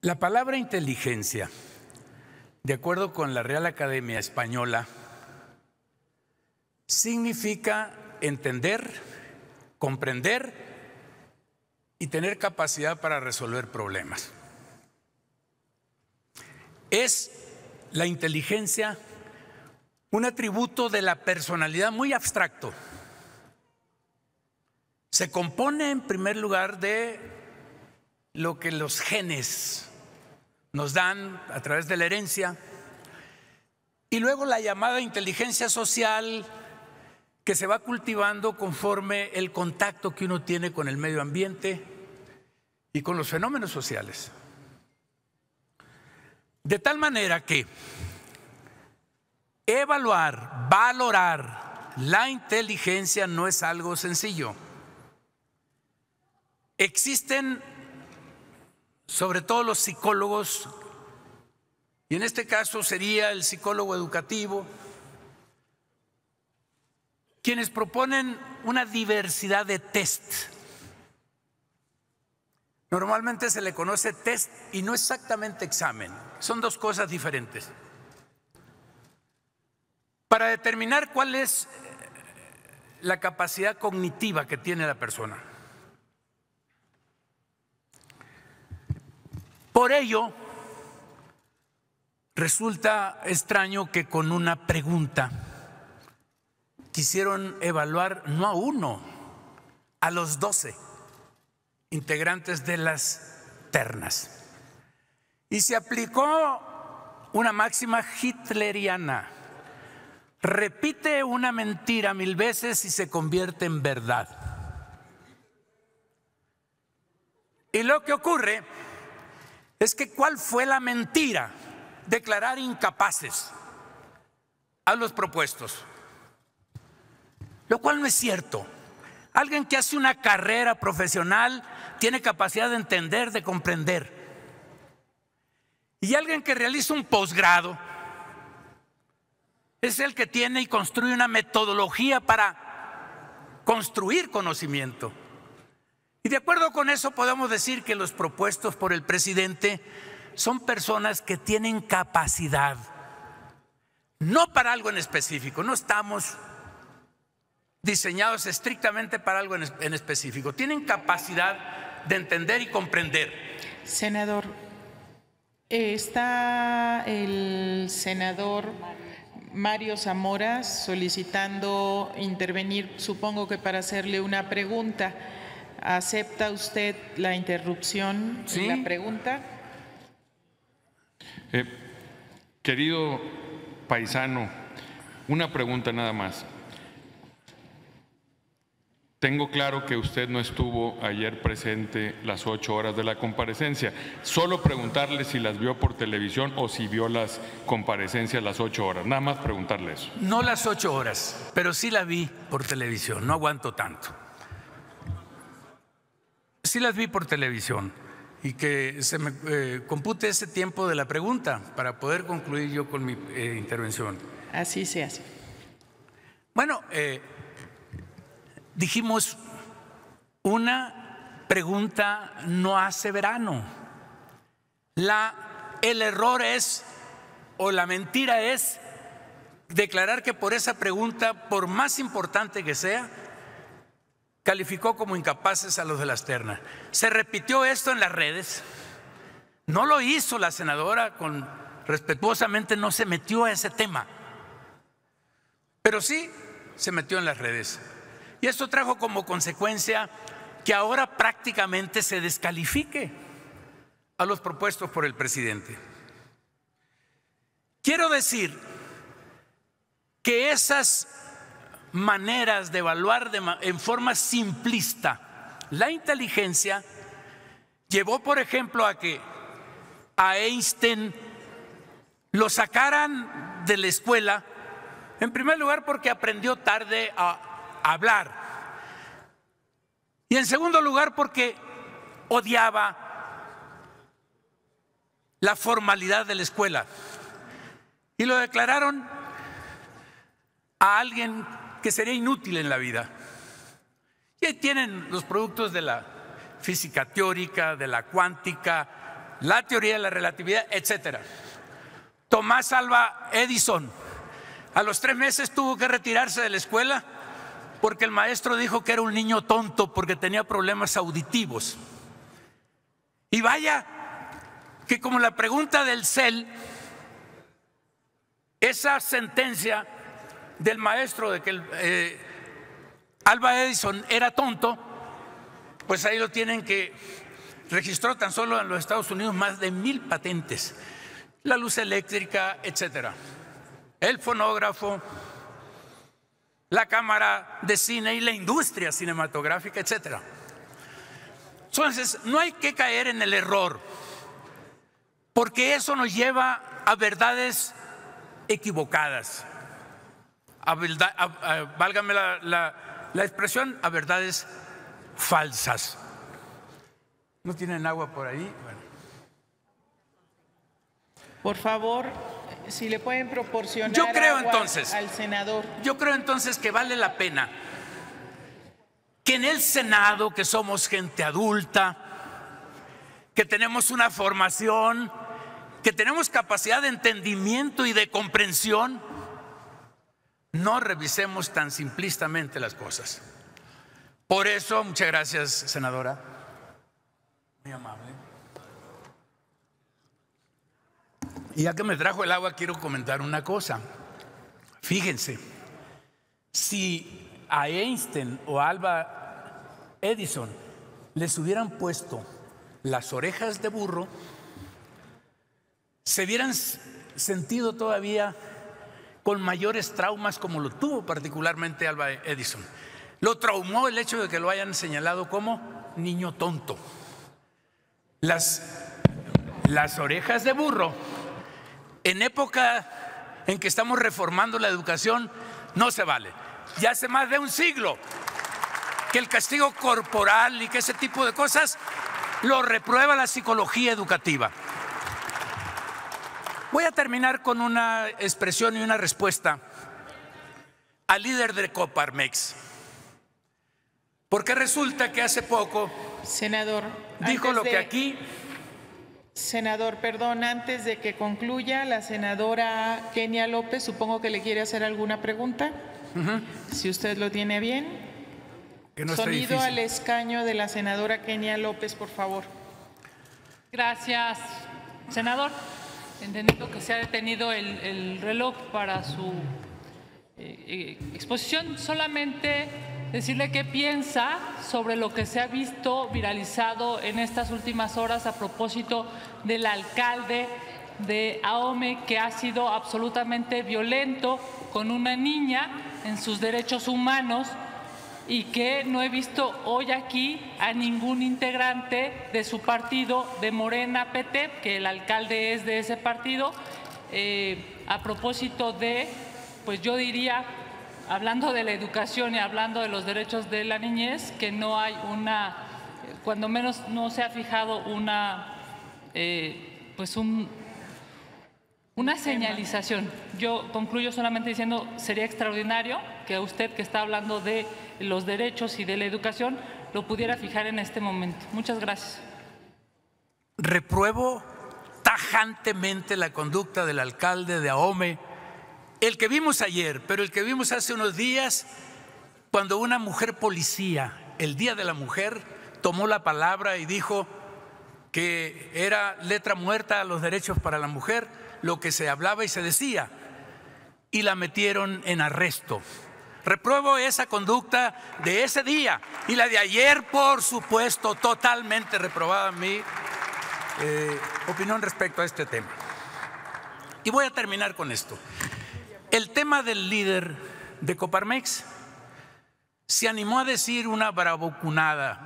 La palabra inteligencia, de acuerdo con la Real Academia Española, significa entender, comprender y tener capacidad para resolver problemas. Es la inteligencia un atributo de la personalidad muy abstracto. Se compone en primer lugar de lo que los genes nos dan a través de la herencia y luego la llamada inteligencia social que se va cultivando conforme el contacto que uno tiene con el medio ambiente y con los fenómenos sociales. De tal manera que evaluar, valorar la inteligencia no es algo sencillo. Existen, sobre todo los psicólogos, y en este caso sería el psicólogo educativo, quienes proponen una diversidad de test. Normalmente se le conoce test y no exactamente examen, son dos cosas diferentes. Para determinar cuál es la capacidad cognitiva que tiene la persona. Por ello, resulta extraño que con una pregunta quisieron evaluar no a uno, a los 12 integrantes de las ternas. Y se aplicó una máxima hitleriana: repite una mentira 1000 veces y se convierte en verdad. Y lo que ocurre es que ¿cuál fue la mentira? Declarar incapaces a los propuestos, lo cual no es cierto. Alguien que hace una carrera profesional tiene capacidad de entender, de comprender. Y alguien que realiza un posgrado es el que tiene y construye una metodología para construir conocimiento. Y de acuerdo con eso podemos decir que los propuestos por el presidente son personas que tienen capacidad, no para algo en específico, no estamos diseñados estrictamente para algo en específico, tienen capacidad de entender y comprender. Senador, está el senador Mario Zamora solicitando intervenir, supongo que para hacerle una pregunta. ¿Acepta usted la interrupción ¿Sí? en la pregunta? Querido paisano, una pregunta nada más. Tengo claro que usted no estuvo ayer presente las 8 horas de la comparecencia. Solo preguntarle si las vio por televisión o si vio las comparecencias las 8 horas. Nada más preguntarle eso. No las 8 horas, pero sí la vi por televisión, no aguanto tanto. Sí las vi por televisión y que se me compute ese tiempo de la pregunta para poder concluir yo con mi intervención. Así se hace. Bueno, dijimos, una pregunta no hace verano. El error es, o la mentira es, declarar que por esa pregunta, por más importante que sea, calificó como incapaces a los de las ternas. Se repitió esto en las redes. No lo hizo la senadora, respetuosamente no se metió a ese tema, pero sí se metió en las redes. Y esto trajo como consecuencia que ahora prácticamente se descalifique a los propuestos por el presidente. Quiero decir que esas maneras de evaluar en forma simplista la inteligencia llevó, por ejemplo, a que a Einstein lo sacaran de la escuela, en primer lugar porque aprendió tarde a hablar y en segundo lugar porque odiaba la formalidad de la escuela y lo declararon a alguien que sería inútil en la vida. Y ahí tienen los productos de la física teórica, de la cuántica, la teoría de la relatividad, etc. Tomás Alva Edison, a los 3 meses tuvo que retirarse de la escuela porque el maestro dijo que era un niño tonto porque tenía problemas auditivos. Y vaya que como la pregunta del CEL, esa sentencia del maestro de que Alva Edison era tonto, pues ahí lo tienen, que registró tan solo en los Estados Unidos más de 1000 patentes. La luz eléctrica, etcétera, el fonógrafo, la cámara de cine y la industria cinematográfica, etcétera. Entonces, no hay que caer en el error, porque eso nos lleva a verdades equivocadas, válgame la expresión, a verdades falsas. ¿No tienen agua por ahí? Bueno. Por favor, si le pueden proporcionar agua al senador. Yo creo entonces que vale la pena que en el Senado, que somos gente adulta, que tenemos una formación, que tenemos capacidad de entendimiento y de comprensión, no revisemos tan simplistamente las cosas. Por eso, muchas gracias, senadora, muy amable. Y ya que me trajo el agua, quiero comentar una cosa. Fíjense, si a Einstein o a Alva Edison les hubieran puesto las orejas de burro, se hubieran sentido todavía con mayores traumas, como lo tuvo particularmente Alva Edison. Lo traumó el hecho de que lo hayan señalado como niño tonto. Las orejas de burro, en época en que estamos reformando la educación, no se vale. Ya hace más de un siglo que el castigo corporal y que ese tipo de cosas lo reprueba la psicología educativa. Voy a terminar con una expresión y una respuesta al líder de Coparmex, porque resulta que hace poco, senador, dijo lo que aquí. Senador, perdón, antes de que concluya, la senadora Kenia López, supongo que le quiere hacer alguna pregunta. Si usted lo tiene bien. Que no Sonido al escaño de la senadora Kenia López, por favor. Gracias, senador. Entendiendo que se ha detenido el reloj para su exposición, solamente decirle qué piensa sobre lo que se ha visto viralizado en estas últimas horas a propósito del alcalde de Ahome, que ha sido absolutamente violento con una niña en sus derechos humanos, y que no he visto hoy aquí a ningún integrante de su partido, de Morena PT, que el alcalde es de ese partido, a propósito de, pues yo diría, hablando de la educación y hablando de los derechos de la niñez, que no hay una, cuando menos no se ha fijado una, una señalización. Yo concluyo solamente diciendo, sería extraordinario que usted, que está hablando de los derechos y de la educación, lo pudiera fijar en este momento. Muchas gracias. Repruebo tajantemente la conducta del alcalde de Ahome, el que vimos ayer, pero el que vimos hace unos días, cuando una mujer policía, el Día de la Mujer, tomó la palabra y dijo que era letra muerta a los derechos para la mujer, lo que se hablaba y se decía, y la metieron en arresto. Repruebo esa conducta de ese día y la de ayer, por supuesto, totalmente reprobada mi opinión respecto a este tema. Y voy a terminar con esto. El tema del líder de Coparmex se animó a decir una bravuconada.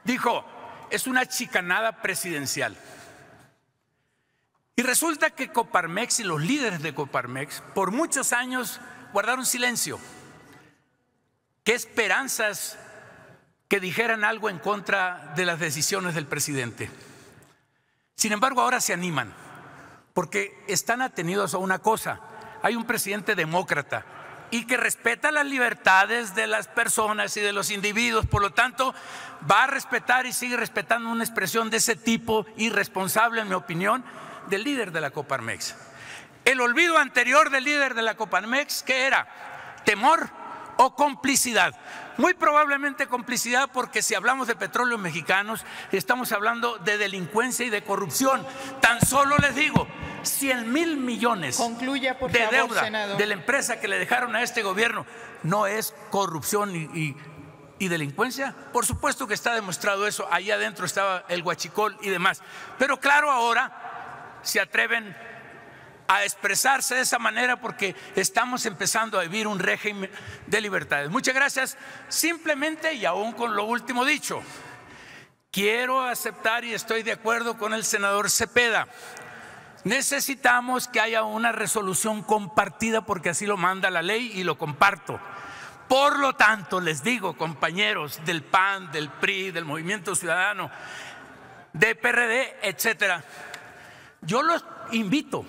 Dijo, es una chicanada presidencial. Y resulta que Coparmex y los líderes de Coparmex por muchos años guardaron silencio. ¿Qué esperanzas que dijeran algo en contra de las decisiones del presidente? Sin embargo, ahora se animan, porque están atenidos a una cosa. Hay un presidente demócrata y que respeta las libertades de las personas y de los individuos. Por lo tanto, va a respetar y sigue respetando una expresión de ese tipo irresponsable, en mi opinión, del líder de la Coparmex. El olvido anterior del líder de la Coparmex, ¿qué era? ¿Temor o complicidad? Muy probablemente complicidad, porque si hablamos de petróleos mexicanos, estamos hablando de delincuencia y de corrupción. Tan solo les digo, 100,000 millones Concluya, por de favor, deuda senador. de la empresa que le dejaron a este gobierno, ¿no es corrupción y delincuencia? Por supuesto que está demostrado eso. Ahí adentro estaba el huachicol y demás. Pero claro, ahora se atreven a expresarse de esa manera porque estamos empezando a vivir un régimen de libertades. Muchas gracias. Simplemente, y aún con lo último dicho, quiero aceptar y estoy de acuerdo con el senador Cepeda. Necesitamos que haya una resolución compartida porque así lo manda la ley y lo comparto. Por lo tanto, les digo, compañeros del PAN, del PRI, del Movimiento Ciudadano, de PRD, etcétera, yo los invito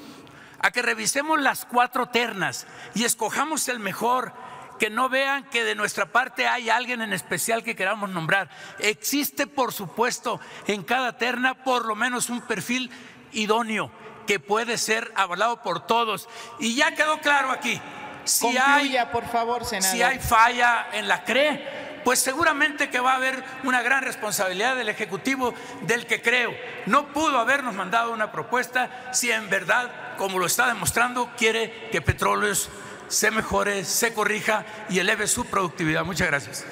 a que revisemos las 4 ternas y escojamos el mejor, que no vean que de nuestra parte hay alguien en especial que queramos nombrar. Existe, por supuesto, en cada terna por lo menos un perfil idóneo que puede ser avalado por todos. Y ya quedó claro aquí, Concluya, por favor, senador. Si hay falla en la CRE, pues seguramente que va a haber una gran responsabilidad del Ejecutivo, del que creo. No pudo habernos mandado una propuesta si en verdad, como lo está demostrando, quiere que Petróleos se mejore, se corrija y eleve su productividad. Muchas gracias.